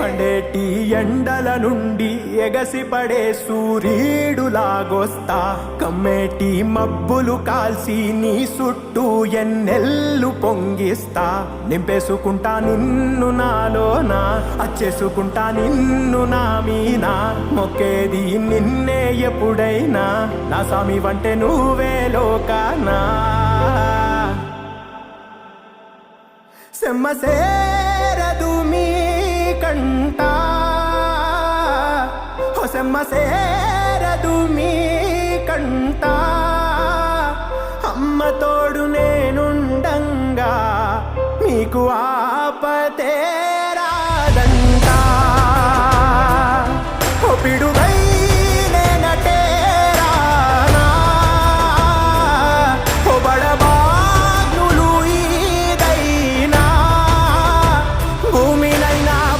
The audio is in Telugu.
మండేటి ఎండల నుండి ఎగసిపడే సూర్యుడులాగొస్తా కమ్మేటి మబ్బులు కాల్సి నీ చుట్టూ ఎన్నెల్లు పొంగిస్తా నింపేసుకుంటా నిన్ను నాలోనా అచ్చేసుకుంటా నిన్ను నా మీనా మొక్కేది నిన్నే ఎప్పుడైనా నా స్వామి వంటే నువ్వే లోకానా సెమ్మ సేరదు మీ కంట సెమ్మ సేరదు మీ కంట అమ్మ తోడు నేనుండంగా మీకు ఆపతే